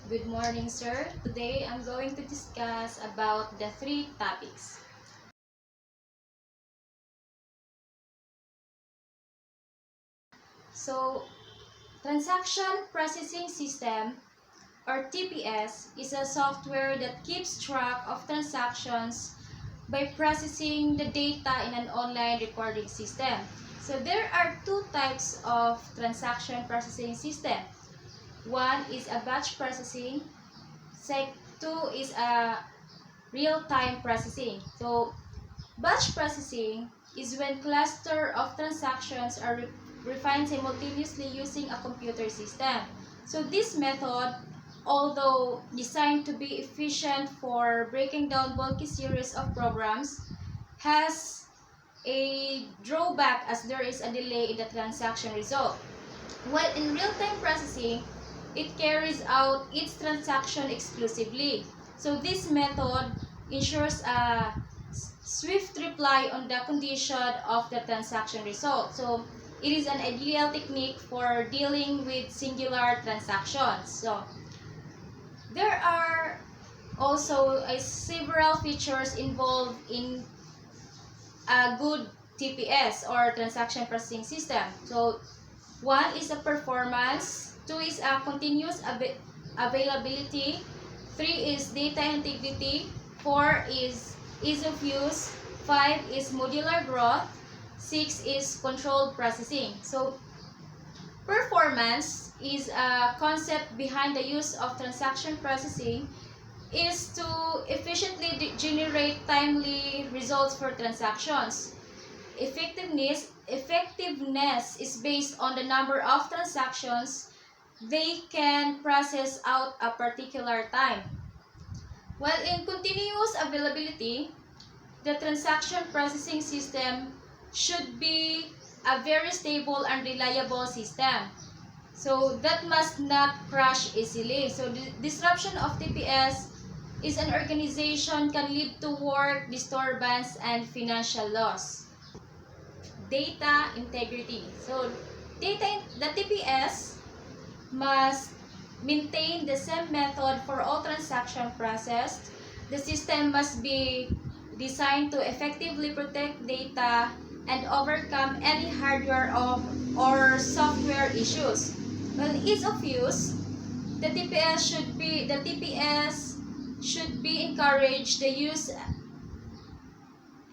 Good morning, sir. Today I'm going to discuss about the three topics. So, Transaction Processing System or TPS is a software that keeps track of transactions by processing the data in an online recording system. So there are two types of transaction processing system. One is a batch processing, two is a real-time processing. So batch processing is when cluster of transactions are refined simultaneously using a computer system. So this method, although designed to be efficient for breaking down bulky series of programs, has a drawback as there is a delay in the transaction result. While in real-time processing, it carries out its transaction exclusively. So this method ensures a swift reply on the condition of the transaction result. So it is an ideal technique for dealing with singular transactions. So there are also several features involved in a good TPS or transaction processing system. So one is a performance, two is a continuous availability, three is data integrity, four is ease of use, five is modular growth, six is controlled processing. So performance is a concept behind the use of transaction processing is to efficiently generate timely results for transactions. Effectiveness is based on the number of transactions they can process out a particular time. While in continuous availability, the transaction processing system should be a very stable and reliable system. So that must not crash easily. So the disruption of TPS is an organization can lead to work disturbance and financial loss. Data integrity. So the TPS must maintain the same method for all transactions processed. The system must be designed to effectively protect data and overcome any hardware or software issues. Well, ease of use, the TPS should be encouraged the use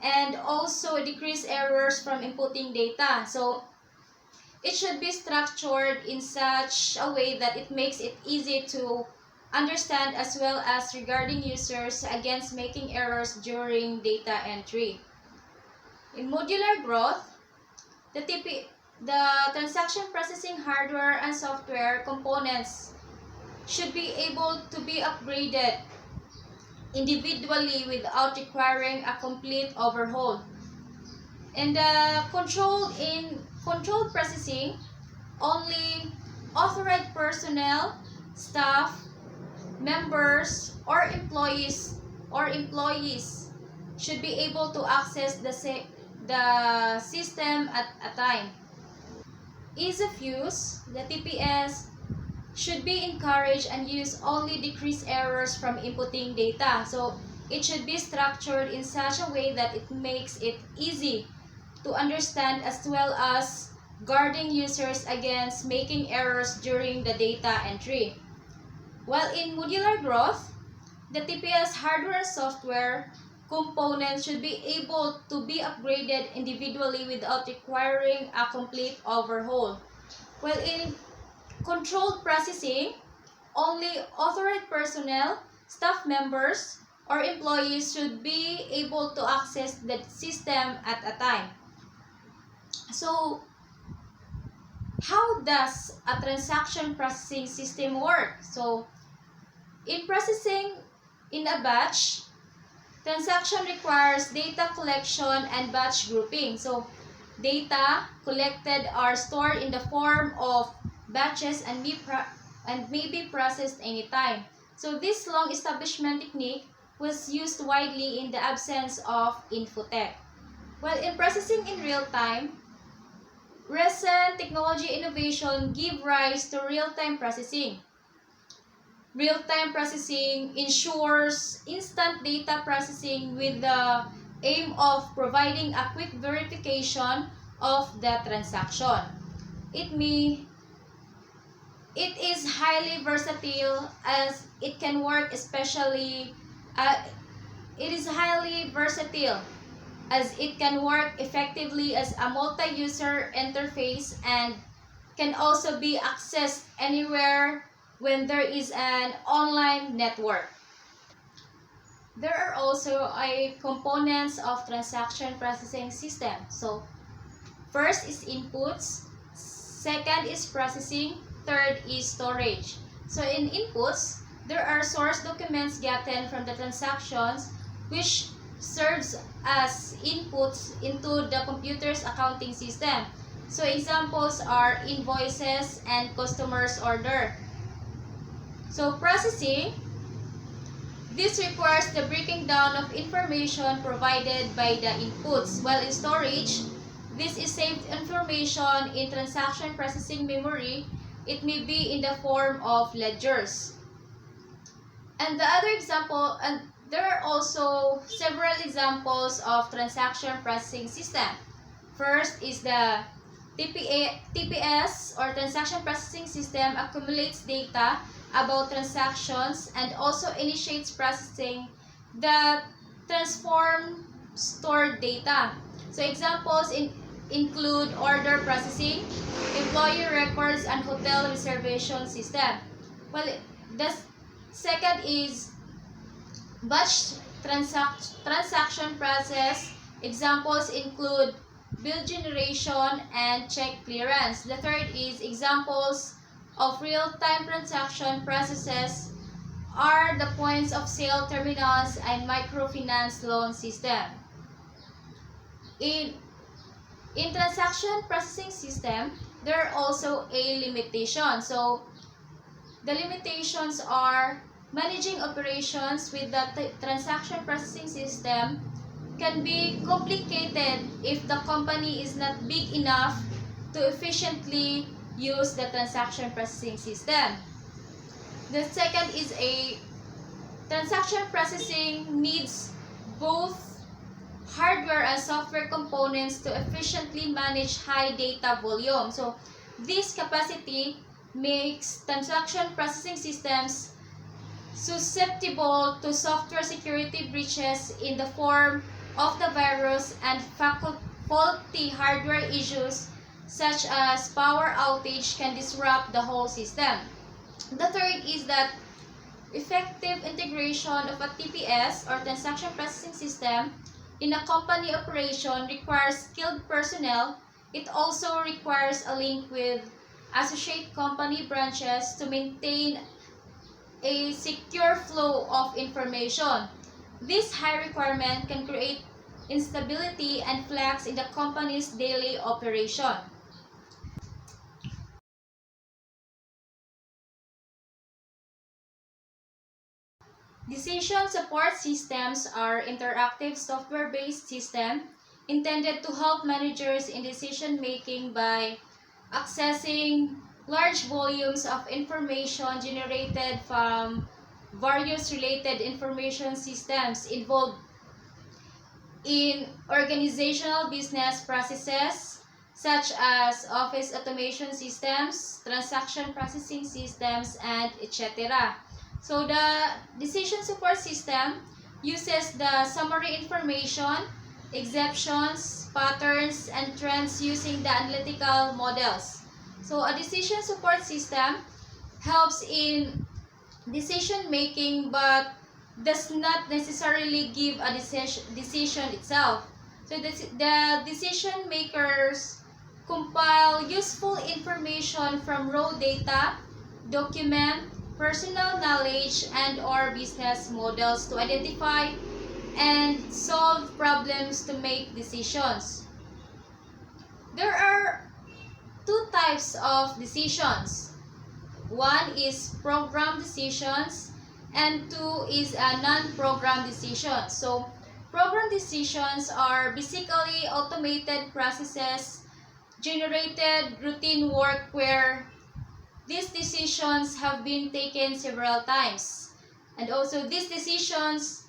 and also decrease errors from inputting data. So it should be structured in such a way that it makes it easy to understand as well as regarding users against making errors during data entry. In modular growth, the transaction processing hardware and software components should be able to be upgraded individually without requiring a complete overhaul. And controlled processing, only authorized personnel, staff, members, or employees should be able to access the system at a time. Ease of use, the TPS should be encouraged and use only decrease errors from inputting data. So it should be structured in such a way that it makes it easy to understand as well as guarding users against making errors during the data entry. While in modular growth, the TPS hardware and software components should be able to be upgraded individually without requiring a complete overhaul. While in controlled processing, only authorized personnel, staff members, or employees should be able to access the system at a time. So, how does a transaction processing system work? So, in processing in a batch, transaction requires data collection and batch grouping. So, data collected are stored in the form of batches and may be processed anytime. So, this long establishment technique was used widely in the absence of infotech. While in processing in real time, recent technology innovation give rise to real-time processing. Real-time processing ensures instant data processing with the aim of providing a quick verification of the transaction. It may It is highly versatile as it can work uh, it is highly versatile as it can work effectively as a multi-user interface and can also be accessed anywhere when there is an online network. There are also components of transaction processing system. So first is inputs, second is processing, third is storage. So in inputs, there are source documents gotten from the transactions which serves as inputs into the computer's accounting system. So examples are invoices and customer's order. So processing, this requires the breaking down of information provided by the inputs, while in storage, this is saved information in transaction processing memory. It may be in the form of ledgers. And the other example, and there are also several examples of transaction processing system. First is the TPS or transaction processing system accumulates data about transactions and also initiates processing that transform stored data. So examples include order processing, employee records, and hotel reservation system. Well, the second is batch transaction process. Examples include bill generation and check clearance. The third is examples of real-time transaction processes are the points of sale terminals and microfinance loan system. In transaction processing system, there are also a limitation. So the limitations are managing operations with the transaction processing system can be complicated if the company is not big enough to efficiently use the transaction processing system. The second is a transaction processing needs both hardware and software components to efficiently manage high data volume. So this capacity makes transaction processing systems susceptible to software security breaches in the form of the virus and faulty hardware issues such as power outage can disrupt the whole system. The third is that effective integration of a TPS or transaction processing system in a company operation requires skilled personnel. It also requires a link with associate company branches to maintain a secure flow of information. This high requirement can create instability and flags in the company's daily operation. Decision support systems are interactive software-based systems intended to help managers in decision-making by accessing large volumes of information generated from various related information systems involved in organizational business processes such as office automation systems, transaction processing systems, and etc. So the decision support system uses the summary information, exceptions, patterns, and trends using the analytical models. So a decision support system helps in decision making but does not necessarily give a decision itself. So the decision makers compile useful information from raw data, document, personal knowledge, and or business models to identify and solve problems to make decisions. There are two types of decisions. One is program decisions and two is a non-program decision. So program decisions are basically automated processes generated routine work where these decisions have been taken several times. And also these decisions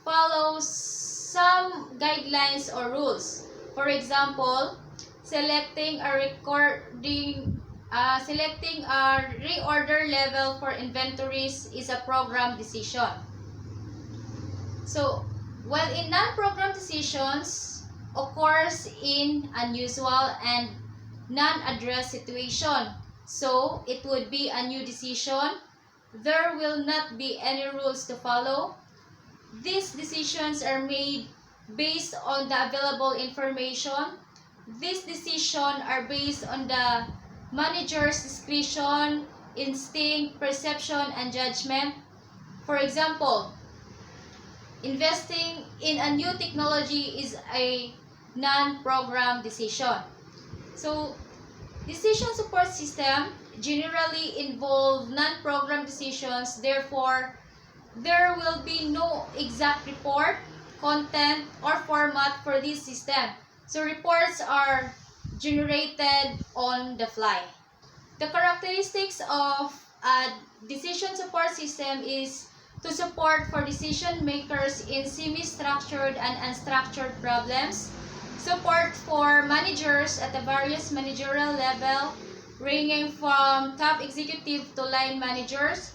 follow some guidelines or rules. For example, selecting a reorder level for inventories is a program decision. So, while in non-program decisions occurs in unusual and non-addressed situation. So, it would be a new decision. There will not be any rules to follow. These decisions are made based on the available information. These decisions are based on the manager's discretion, instinct, perception, and judgment. For example, investing in a new technology is a non-program decision. So, decision support system generally involve non-program decisions. Therefore, there will be no exact report, content, or format for this system. So, reports are generated on the fly. The characteristics of a decision support system is to support for decision makers in semi-structured and unstructured problems, support for managers at the various managerial level, ranging from top executive to line managers,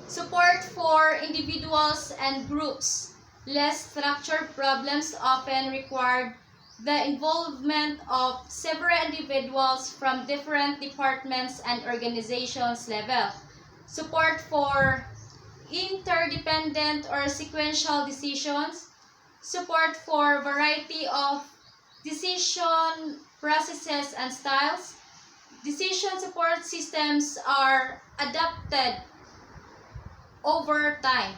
support for individuals and groups. Less structured problems often require the involvement of several individuals from different departments and organizations level. Support for interdependent or sequential decisions. Support for variety of decision processes and styles. Decision support systems are adapted over time.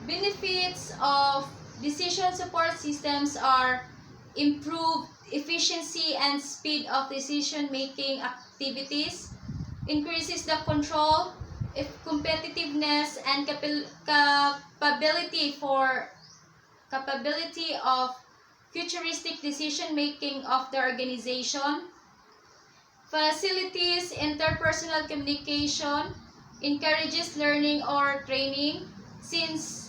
Benefits of decision support systems are improved efficiency and speed of decision-making activities, increases the control, competitiveness, and capability of futuristic decision-making of the organization, facilities interpersonal communication, encourages learning or training, since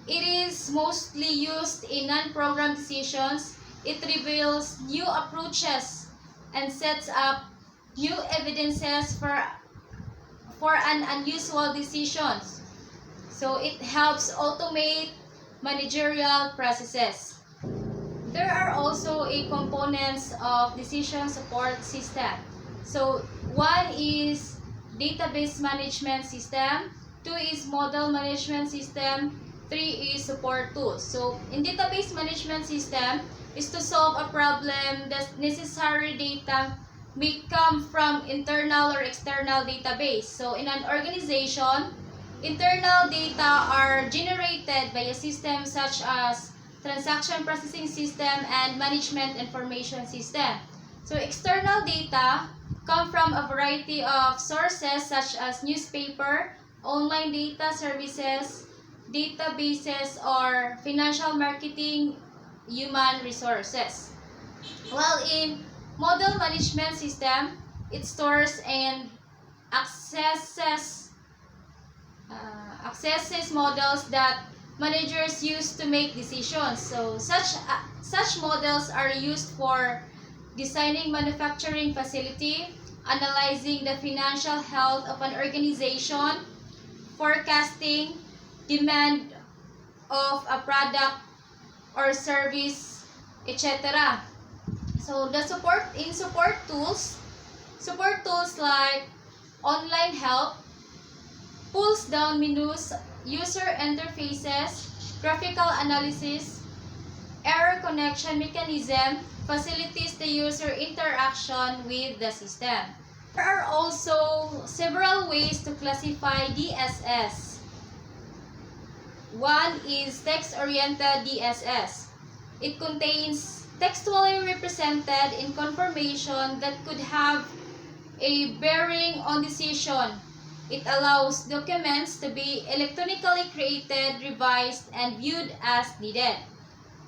it is mostly used in non-program decisions. It reveals new approaches and sets up new evidences for an unusual decisions. So it helps automate managerial processes. There are also components of decision support system. So one is database management system, 2 is model management system, 3 is support tools. So, in database management system is to solve a problem that necessary data may come from internal or external database. So, in an organization, internal data are generated by a system such as transaction processing system and management information system. So, external data come from a variety of sources such as newspaper, online data services, databases, or financial marketing, human resources. While in model management system, it stores and accesses models that managers use to make decisions. So such models are used for designing manufacturing facility, analyzing the financial health of an organization, forecasting demand of a product or service, etc. So the support tools like online help, pulls down menus, user interfaces, graphical analysis, error connection mechanism facilitates the user interaction with the system. There are also several ways to classify DSS. One is text-oriented DSS. It contains textually represented information that could have a bearing on decision. It allows documents to be electronically created, revised, and viewed as needed.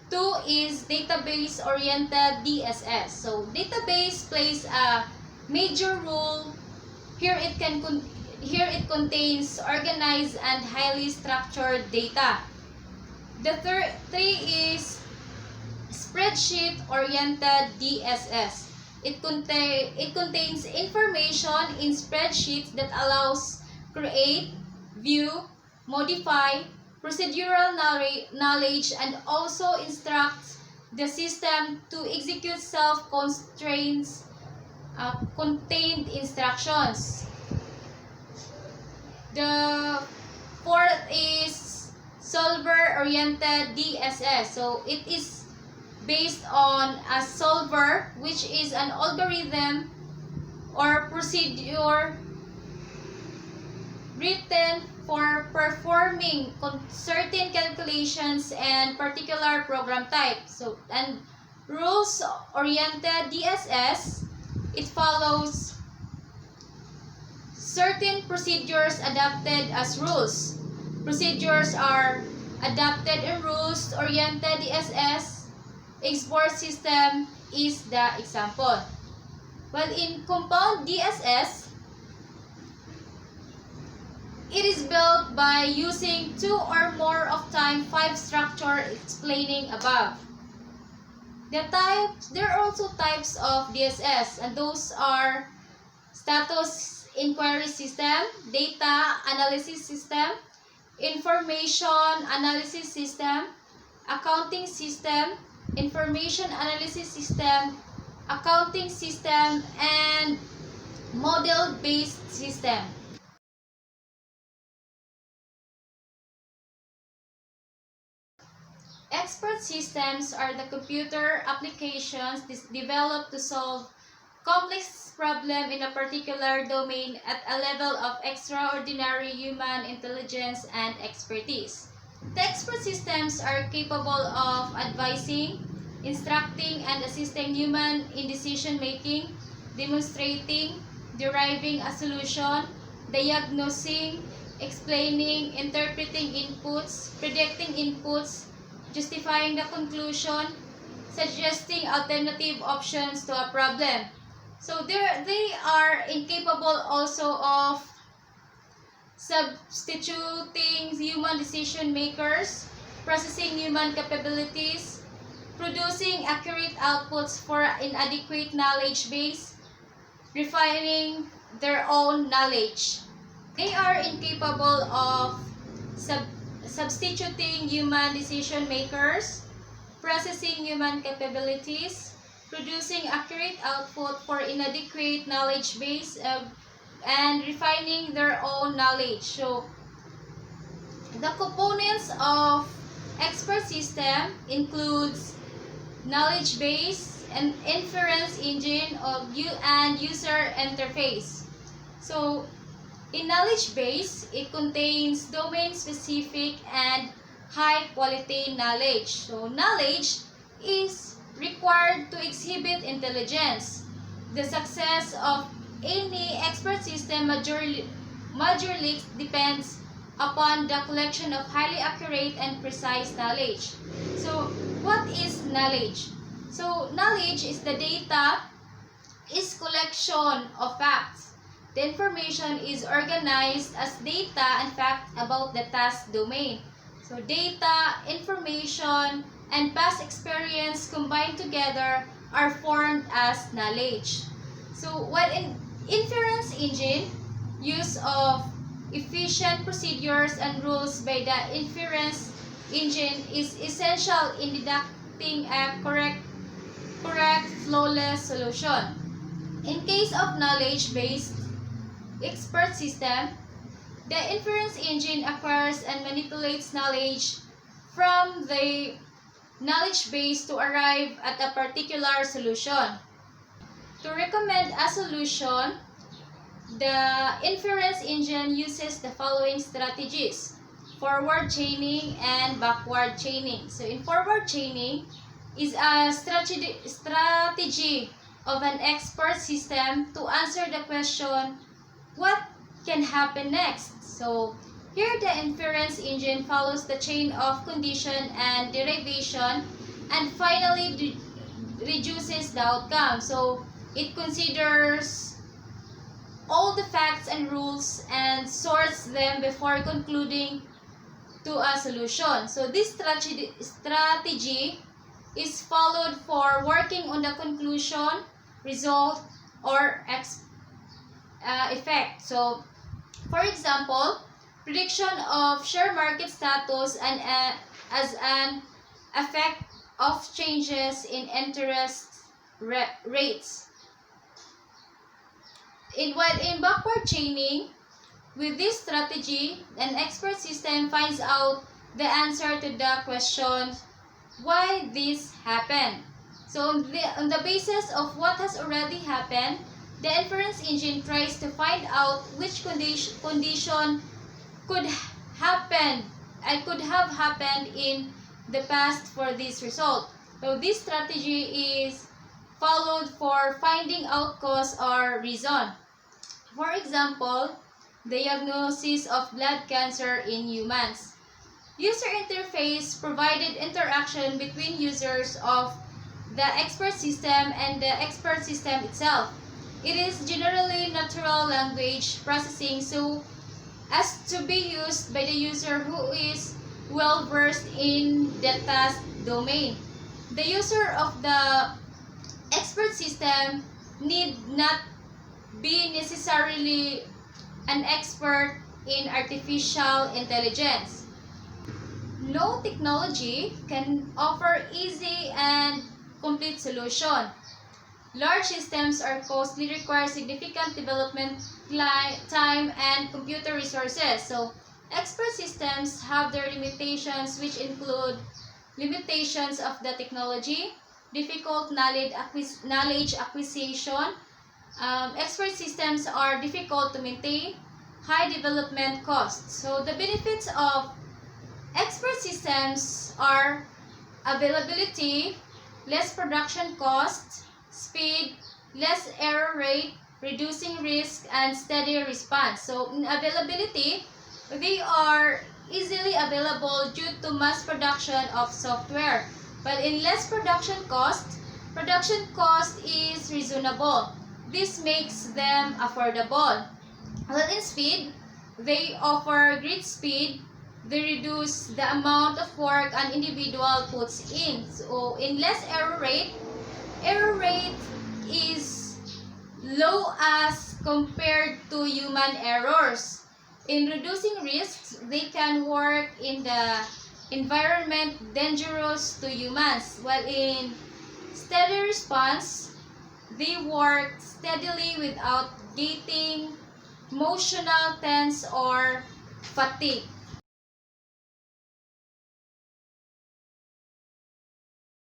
2 is database-oriented DSS. So, database plays a major rule, here it contains organized and highly structured data. The three is spreadsheet-oriented DSS. It contains information in spreadsheets that allows create, view, modify, procedural knowledge, and also instructs the system to execute self-contained instructions. The fourth is solver-oriented DSS. So it is based on a solver, which is an algorithm or procedure written for performing certain calculations and particular program type. So, and rules-oriented DSS, it follows certain procedures adapted as rules. Procedures are adapted in rules-oriented DSS. Export system is the example. While in compound DSS, it is built by using 2 or more of time 5 structure explaining above. There are also types of DSS, and those are status inquiry system, data analysis system, information analysis system, accounting system, information analysis system, accounting system, and model-based system. Expert systems are the computer applications developed to solve complex problems in a particular domain at a level of extraordinary human intelligence and expertise. The expert systems are capable of advising, instructing, and assisting human in decision-making, demonstrating, deriving a solution, diagnosing, explaining, interpreting inputs, predicting inputs, justifying the conclusion, suggesting alternative options to a problem. So they are incapable also of substituting human decision makers, processing human capabilities, producing accurate outputs for inadequate knowledge base, refining their own knowledge. They are incapable of substituting human decision makers, processing human capabilities, producing accurate output for inadequate knowledge base, and refining their own knowledge. So, the components of expert system includes knowledge base and inference engine and user interface. So, in knowledge base, it contains domain-specific and high-quality knowledge. So, knowledge is required to exhibit intelligence. The success of any expert system majorly depends upon the collection of highly accurate and precise knowledge. So, what is knowledge? So, knowledge is the data, is collection of facts. The information is organized as data and fact about the task domain. So, data, information, and past experience combined together are formed as knowledge. So, while in inference engine, use of efficient procedures and rules by the inference engine is essential in deducting a correct, flawless solution. In case of knowledge-based expert system, the inference engine acquires and manipulates knowledge from the knowledge base to arrive at a particular solution. To recommend a solution, the inference engine uses the following strategies: forward chaining and backward chaining. So in forward chaining is a strategy of an expert system to answer the question, what can happen next? So here the inference engine follows the chain of condition and derivation and finally reduces the outcome. So it considers all the facts and rules and sorts them before concluding to a solution. So this strategy is followed for working on the conclusion, result, or effect. So, for example, prediction of share market status and as an effect of changes in interest rates. While in backward chaining, with this strategy, an expert system finds out the answer to the question why this happened. So on the basis of what has already happened, the inference engine tries to find out which condition could could have happened in the past for this result. So this strategy is followed for finding out cause or reason. For example, diagnosis of blood cancer in humans. User interface provided interaction between users of the expert system and the expert system itself. It is generally natural language processing so as to be used by the user who is well versed in the task domain. The user of the expert system need not be necessarily an expert in artificial intelligence. No technology can offer easy and complete solution. Large systems are costly, require significant development time and computer resources. So, expert systems have their limitations, which include limitations of the technology, difficult knowledge acquisition. Expert systems are difficult to maintain, high development costs. So, the benefits of expert systems are availability, less production cost, speed, less error rate, reducing risk, and steady response. So, in availability, they are easily available due to mass production of software. But in less production cost is reasonable. This makes them affordable. Well, in speed, they offer great speed. They reduce the amount of work an individual puts in. So, in less error rate is low as compared to human errors. In reducing risks, they can work in the environment dangerous to humans, while in steady response, they work steadily without gating, emotional tense, or fatigue.